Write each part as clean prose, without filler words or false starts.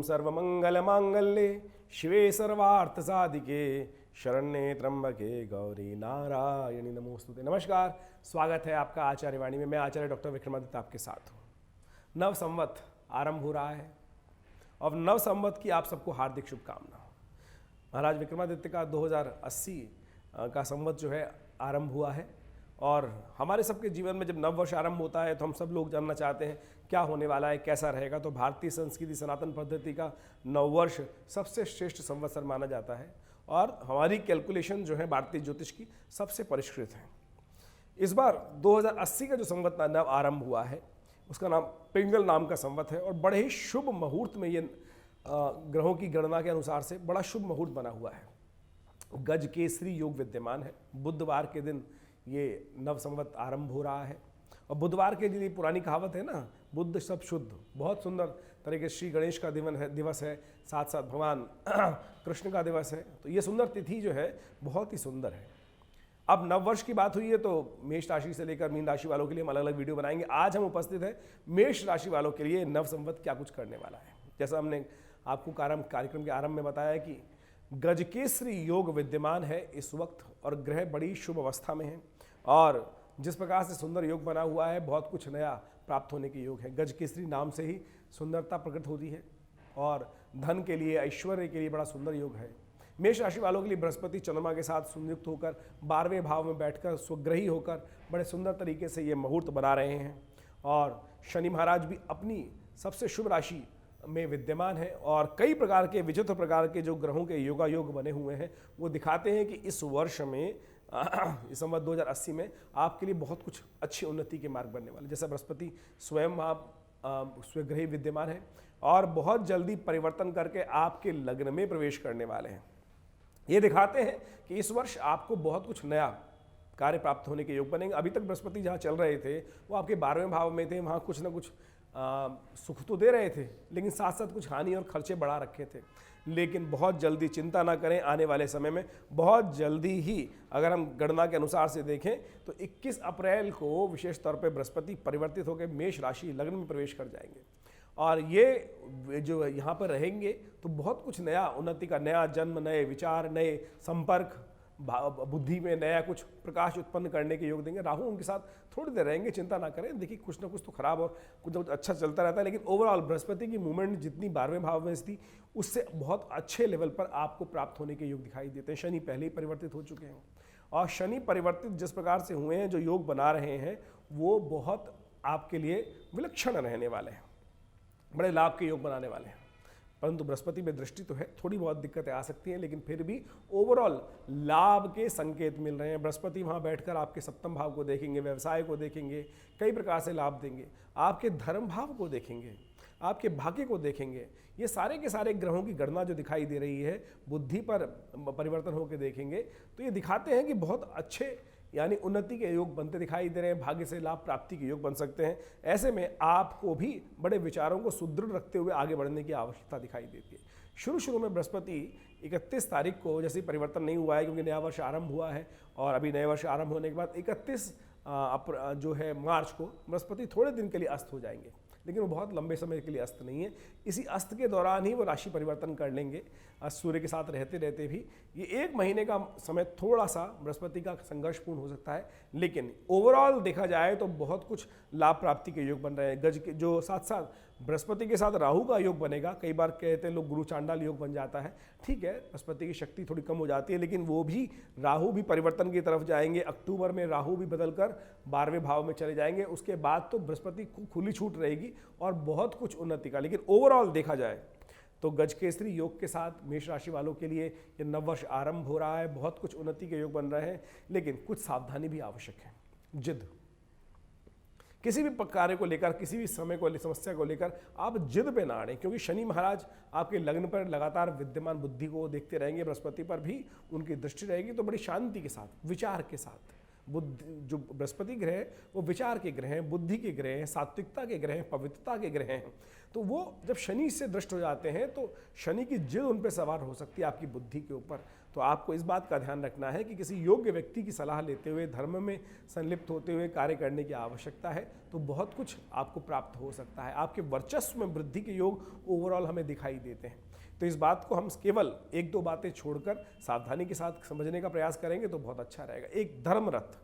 सर्वमंगल मांगल्ये शिवे सर्वार्थ साधिके शरण्ये त्र्यंबके गौरी नारायणी नमोस्तुते। नमस्कार, स्वागत है आपका आचार्य वाणी में। मैं आचार्य डॉक्टर विक्रमादित्य आपके साथ हूँ। नव संवत आरंभ हो रहा है और नव संवत की आप सबको हार्दिक शुभकामनाएं। महाराज विक्रमादित्य का 2080 का संवत जो है आरंभ हुआ है और हमारे सबके जीवन में जब नव वर्ष आरंभ होता है तो हम सब लोग जानना चाहते हैं क्या होने वाला है, कैसा रहेगा। तो भारतीय संस्कृति सनातन पद्धति का नववर्ष सबसे श्रेष्ठ संवत्सर माना जाता है और हमारी कैलकुलेशन जो है भारतीय ज्योतिष की सबसे परिष्कृत है। इस बार 2080 का जो संवत नव आरंभ हुआ है उसका नाम पिंगल नाम का संवत है और बड़े ही शुभ मुहूर्त में ये ग्रहों की गणना के अनुसार से बड़ा शुभ मुहूर्त बना हुआ है। गज केसरी योग विद्यमान है। बुधवार के दिन ये नव संवत आरंभ हो रहा है और बुधवार के दिन पुरानी कहावत है ना, बुद्ध सब शुद्ध। बहुत सुंदर तरीके श्री गणेश का दिवस है, साथ साथ भगवान कृष्ण का दिवस है। तो ये सुंदर तिथि जो है बहुत ही सुंदर है। अब नव वर्ष की बात हुई है तो मेष राशि से लेकर मीन राशि वालों के लिए हम अलग अलग वीडियो बनाएंगे। आज हम उपस्थित हैं मेष राशि वालों के लिए नव संवत क्या कुछ करने वाला है। जैसा हमने आपको कार्यक्रम के आरंभ में बताया कि गजकेसरी योग विद्यमान है इस वक्त और ग्रह बड़ी शुभ अवस्था में है और जिस प्रकार से सुंदर योग बना हुआ है बहुत कुछ नया प्राप्त होने के योग है। गजकेसरी नाम से ही सुंदरता प्रकट होती है और धन के लिए, ऐश्वर्य के लिए बड़ा सुंदर योग है। मेष राशि वालों के लिए बृहस्पति चंद्रमा के साथ संयुक्त होकर 12वें भाव में बैठकर स्वग्रही होकर बड़े सुंदर तरीके से ये मुहूर्त बना रहे हैं और शनि महाराज भी अपनी सबसे शुभ राशि में विद्यमान है और कई प्रकार के विचित्र प्रकार के जो ग्रहों के योगा योग बने हुए हैं वो दिखाते हैं कि इस वर्ष में इस संवत 2080 में आपके लिए बहुत कुछ अच्छी उन्नति के मार्ग बनने वाले। जैसा बृहस्पति स्वयं आप स्वग्रही विद्यमान है और बहुत जल्दी परिवर्तन करके आपके लग्न में प्रवेश करने वाले हैं। ये दिखाते हैं कि इस वर्ष आपको बहुत कुछ नया कार्य प्राप्त होने के योग बनेंगे। अभी तक बृहस्पति जहाँ चल रहे थे वो आपके 12वें भाव में थे, वहाँ कुछ ना कुछ सुख तो दे रहे थे लेकिन साथ साथ कुछ हानि और खर्चे बढ़ा रखे थे। लेकिन बहुत जल्दी, चिंता ना करें, आने वाले समय में बहुत जल्दी ही अगर हम गणना के अनुसार से देखें तो 21 अप्रैल को विशेष तौर पे बृहस्पति परिवर्तित होकर मेष राशि लग्न में प्रवेश कर जाएंगे और ये जो यहाँ पर रहेंगे तो बहुत कुछ नया उन्नति का, नया जन्म, नए विचार, नए संपर्क, बुद्धि में नया कुछ प्रकाश उत्पन्न करने के योग देंगे। राहु उनके साथ थोड़ी देर रहेंगे, चिंता ना करें। देखिए कुछ ना कुछ तो खराब और कुछ ना कुछ अच्छा चलता रहता है लेकिन ओवरऑल बृहस्पति की मूवमेंट जितनी 12वें भाव में थी उससे बहुत अच्छे लेवल पर आपको प्राप्त होने के योग दिखाई देते हैं। शनि पहले ही परिवर्तित हो चुके हैं और शनि परिवर्तित जिस प्रकार से हुए हैं, जो योग बना रहे हैं वो बहुत आपके लिए विलक्षण रहने वाले हैं, बड़े लाभ के योग बनाने वाले हैं। परंतु बृहस्पति में दृष्टि तो है, थोड़ी बहुत दिक्कतें आ सकती हैं लेकिन फिर भी ओवरऑल लाभ के संकेत मिल रहे हैं। बृहस्पति वहाँ बैठकर आपके सप्तम भाव को देखेंगे, व्यवसाय को देखेंगे, कई प्रकार से लाभ देंगे, आपके धर्म भाव को देखेंगे, आपके भाग्य को देखेंगे। ये सारे के सारे ग्रहों की गणना जो दिखाई दे रही है, बुद्धि पर परिवर्तन होकर देखेंगे तो ये दिखाते हैं कि बहुत अच्छे यानी उन्नति के योग बनते दिखाई दे रहे हैं, भाग्य से लाभ प्राप्ति के योग बन सकते हैं। ऐसे में आपको भी बड़े विचारों को सुदृढ़ रखते हुए आगे बढ़ने की आवश्यकता दिखाई देती है। शुरू में बृहस्पति 31 तारीख को, जैसे परिवर्तन नहीं हुआ है क्योंकि नया वर्ष आरंभ हुआ है और अभी नए वर्ष आरंभ होने के बाद 31 जो है मार्च को बृहस्पति थोड़े दिन के लिए अस्त हो जाएंगे लेकिन वो बहुत लंबे समय के लिए अस्त नहीं है। इसी अस्त के दौरान ही वो राशि परिवर्तन कर लेंगे। सूर्य के साथ रहते रहते भी ये 1 महीने का समय थोड़ा सा बृहस्पति का संघर्षपूर्ण हो सकता है लेकिन ओवरऑल देखा जाए तो बहुत कुछ लाभ प्राप्ति के योग बन रहे हैं। गज के जो साथ साथ बृहस्पति के साथ राहु का योग बनेगा। कई बार कहते हैं लोग गुरु चांडाल योग बन जाता है। ठीक है, बृहस्पति की शक्ति थोड़ी कम हो जाती है लेकिन वो भी राहु भी परिवर्तन की तरफ जाएंगे। अक्टूबर में राहु भी बदलकर 12वें भाव में चले जाएंगे। उसके बाद तो बृहस्पति को खुली छूट रहेगी और बहुत कुछ उन्नति का। लेकिन ओवरऑल देखा जाए तो गजकेसरी योग के साथ मेष राशि वालों के लिए ये नववर्ष आरंभ हो रहा है। बहुत कुछ उन्नति के योग बन रहे हैं लेकिन कुछ सावधानी भी आवश्यक है। जिद, किसी भी कार्य को लेकर, किसी भी समय को, समस्या को लेकर आप जिद पे ना अड़ें क्योंकि शनि महाराज आपके लग्न पर लगातार विद्यमान बुद्धि को देखते रहेंगे। बृहस्पति पर भी उनकी दृष्टि रहेगी तो बड़ी शांति के साथ, विचार के साथ, बुद्धि, जो बृहस्पति ग्रह है वो विचार के ग्रह हैं, बुद्धि के ग्रह हैं, सात्विकता के ग्रह हैं, पवित्रता के ग्रह हैं। तो वो जब शनि से दृष्ट हो जाते हैं तो शनि की जिद उन पर सवार हो सकती है आपकी बुद्धि के ऊपर। तो आपको इस बात का ध्यान रखना है कि किसी योग्य व्यक्ति की सलाह लेते हुए, धर्म में संलिप्त होते हुए कार्य करने की आवश्यकता है, तो बहुत कुछ आपको प्राप्त हो सकता है। आपके वर्चस्व में वृद्धि के योग ओवरऑल हमें दिखाई देते हैं। तो इस बात को हम केवल एक दो बातें छोड़कर सावधानी के साथ समझने का प्रयास करेंगे तो बहुत अच्छा रहेगा। एक, धर्मरथ।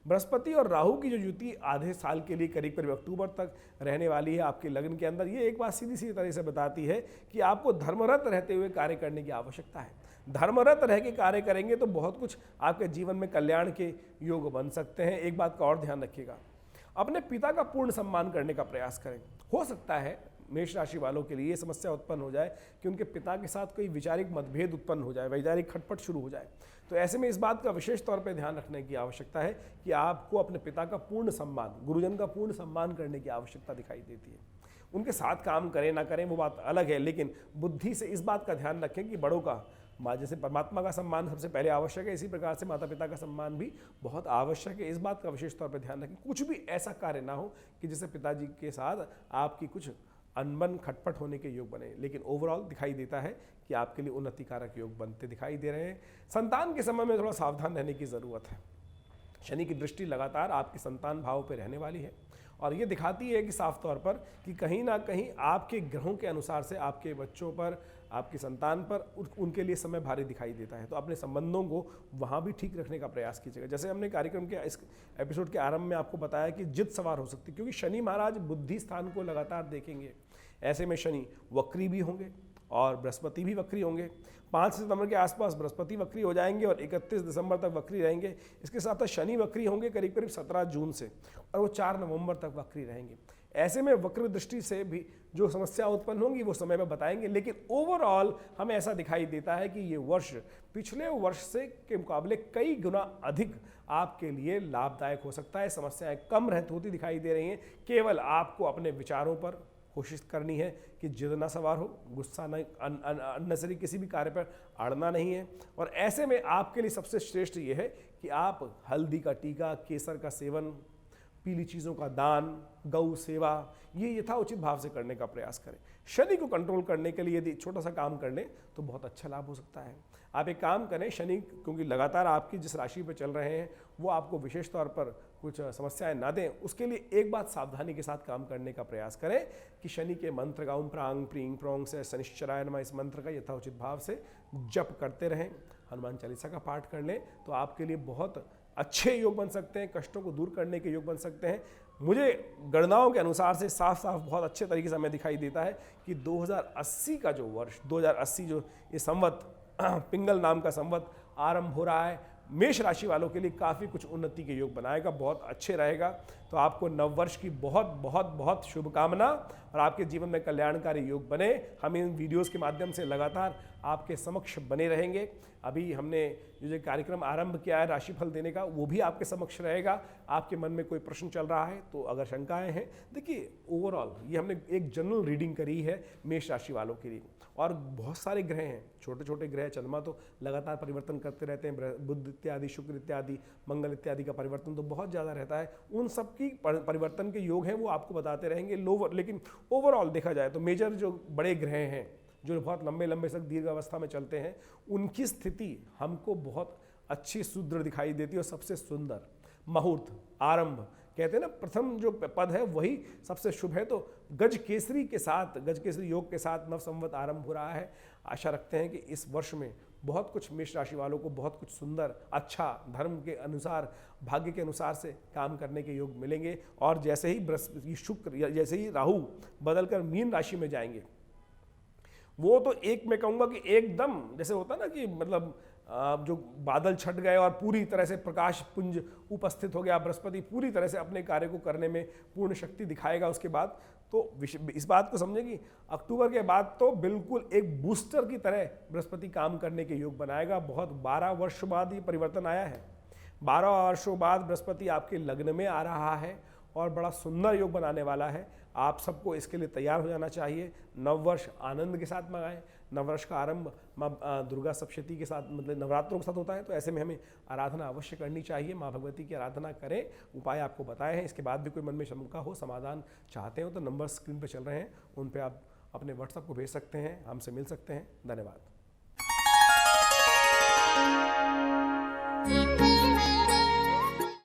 बृहस्पति और राहु की जो युति आधे साल के लिए करीब करीब अक्टूबर तक रहने वाली है आपके लग्न के अंदर, ये एक बात सीधी सी तरह से बताती है कि आपको धर्मरत रहते हुए कार्य करने की आवश्यकता है। धर्मरत रह के कार्य करेंगे तो बहुत कुछ आपके जीवन में कल्याण के योग बन सकते हैं। एक बात का और ध्यान रखिएगा, अपने पिता का पूर्ण सम्मान करने का प्रयास करें। हो सकता है मेष राशि वालों के लिए ये समस्या उत्पन्न हो जाए कि उनके पिता के साथ कोई वैचारिक मतभेद उत्पन्न हो जाए, वैचारिक खटपट शुरू हो जाए। तो ऐसे में इस बात का विशेष तौर पे ध्यान रखने की आवश्यकता है कि आपको अपने पिता का पूर्ण सम्मान, गुरुजन का पूर्ण सम्मान करने की आवश्यकता दिखाई देती है। उनके साथ काम करें ना करें वो बात अलग है, लेकिन बुद्धि से इस बात का ध्यान रखें कि बड़ों का, माँ जैसे परमात्मा का सम्मान सबसे पहले आवश्यक है, इसी प्रकार से माता पिता का सम्मान भी बहुत आवश्यक है। इस बात का विशेष तौर पर ध्यान रखें। कुछ भी ऐसा कार्य ना हो कि जिससे पिताजी के साथ आपकी कुछ अनबन खटपट होने के योग बने, लेकिन ओवरऑल दिखाई देता है कि आपके लिए उन्नति कारक योग बनते दिखाई दे रहे हैं। संतान के समय में थोड़ा सावधान रहने की ज़रूरत है। शनि की दृष्टि लगातार आपके संतान भाव पर रहने वाली है और ये दिखाती है कि साफ तौर पर कि कहीं ना कहीं आपके ग्रहों के अनुसार से आपके बच्चों पर, आपकी संतान पर उनके लिए समय भारी दिखाई देता है। तो अपने संबंधों को वहाँ भी ठीक रखने का प्रयास कीजिएगा। जैसे हमने कार्यक्रम के इस एपिसोड के आरंभ में आपको बताया कि जिद सवार हो सकती है, क्योंकि शनि महाराज बुद्धि स्थान को लगातार देखेंगे। ऐसे में शनि वक्री भी होंगे और बृहस्पति भी वक्री होंगे। 5 सितंबर के आसपास बृहस्पति वक्री हो जाएंगे और 31 दिसंबर तक वक्री रहेंगे। इसके साथ साथ शनि वक्री होंगे करीब करीब 17 जून से, और वो 4 नवंबर तक वक्री रहेंगे। ऐसे में वक्र दृष्टि से भी जो समस्या उत्पन्न होंगी वो समय में बताएंगे, लेकिन ओवरऑल हमें ऐसा दिखाई देता है कि ये वर्ष पिछले वर्ष से के मुकाबले कई गुना अधिक आपके लिए लाभदायक हो सकता है। समस्याएं कम रहती होती दिखाई दे रही हैं। केवल आपको अपने विचारों पर कोशिश करनी है कि जिद ना सवार हो, गुस्सा नहीं, अननेसेसरी किसी भी कार्य पर अड़ना नहीं है। और ऐसे में आपके लिए सबसे श्रेष्ठ ये है कि आप हल्दी का टीका, केसर का सेवन, पीली चीज़ों का दान, गौ सेवा, ये यथाउचित भाव से करने का प्रयास करें। शनि को कंट्रोल करने के लिए यदि छोटा सा काम कर लें तो बहुत अच्छा लाभ हो सकता है। आप एक काम करें, शनि क्योंकि लगातार आपकी जिस राशि पर चल रहे हैं वो आपको विशेष तौर पर कुछ समस्याएं ना दें, उसके लिए एक बात सावधानी के साथ काम करने का प्रयास करें कि शनि के मंत्र का ओम प्रांग प्रींग प्रोंग से शनिश्चराय नमः, इस मंत्र का यथाउचित भाव से जप करते रहें। हनुमान चालीसा का पाठ कर लें तो आपके लिए बहुत अच्छे योग बन सकते हैं, कष्टों को दूर करने के योग बन सकते हैं। मुझे गणनाओं के अनुसार से साफ साफ बहुत अच्छे तरीके से हमें दिखाई देता है कि 2080 का जो वर्ष, 2080 जो ये संवत, पिंगल नाम का संवत आरंभ हो रहा है, मेष राशि वालों के लिए काफ़ी कुछ उन्नति के योग बनाएगा, बहुत अच्छे रहेगा। तो आपको नववर्ष की बहुत बहुत बहुत शुभकामना और आपके जीवन में कल्याणकारी योग बने। हम इन वीडियोस के माध्यम से लगातार आपके समक्ष बने रहेंगे। अभी हमने जो कार्यक्रम आरंभ किया है राशिफल देने का, वो भी आपके समक्ष रहेगा। आपके मन में कोई प्रश्न चल रहा है तो अगर शंकाएं हैं, देखिए ओवरऑल ये हमने एक जनरल रीडिंग करी है मेष राशि वालों के लिए, और बहुत सारे ग्रह हैं, छोटे छोटे ग्रह, चंद्रमा तो लगातार परिवर्तन करते रहते हैं, बुध इत्यादि, शुक्र इत्यादि, मंगल इत्यादि का परिवर्तन तो बहुत ज़्यादा रहता है। उन सब की परिवर्तन के योग हैं वो आपको बताते रहेंगे। लोअर, लेकिन ओवरऑल देखा जाए तो मेजर जो बड़े ग्रह हैं जो बहुत लंबे लंबे तक दीर्घ अवस्था में चलते हैं, उनकी स्थिति हमको बहुत अच्छी सुदृढ़ दिखाई देती है। और सबसे सुंदर मुहूर्त, आरंभ, कहते हैं ना प्रथम जो पद है वही सबसे शुभ है। तो गज केसरी के साथ, गज केसरी योग के साथ नव संवत आरंभ हो रहा है। आशा रखते हैं कि इस वर्ष में बहुत कुछ मेष राशि वालों को बहुत कुछ सुंदर, अच्छा, धर्म के अनुसार, भाग्य के अनुसार से काम करने के योग मिलेंगे। और जैसे ही बृहस्पति, शुक्र, जैसे ही राहु बदलकर मीन राशि में जाएंगे, वो तो एक मैं कहूँगा कि एकदम जैसे होता ना कि मतलब जो बादल छट गए और पूरी तरह से प्रकाश पुंज उपस्थित हो गया, बृहस्पति पूरी तरह से अपने कार्य को करने में पूर्ण शक्ति दिखाएगा। उसके बाद तो इस बात को समझें कि अक्टूबर के बाद तो बिल्कुल एक बूस्टर की तरह बृहस्पति काम करने के योग बनाएगा। बहुत 12 वर्ष बाद ये परिवर्तन आया है। 12 वर्षों बाद बृहस्पति आपके लग्न में आ रहा है और बड़ा सुंदर योग बनाने वाला है। आप सबको इसके लिए तैयार हो जाना चाहिए। नववर्ष आनंद के साथ मनाएं। नववर्ष का आरंभ माँ दुर्गा सप्तशती के साथ, मतलब नवरात्रों के साथ होता है, तो ऐसे में हमें आराधना अवश्य करनी चाहिए। माँ भगवती की आराधना करें। उपाय आपको बताए हैं। इसके बाद भी कोई मन में शंका हो, समाधान चाहते हो, तो नंबर स्क्रीन पर चल रहे हैं, उन पर आप अपने व्हाट्सएप को भेज सकते हैं, हमसे मिल सकते हैं। धन्यवाद।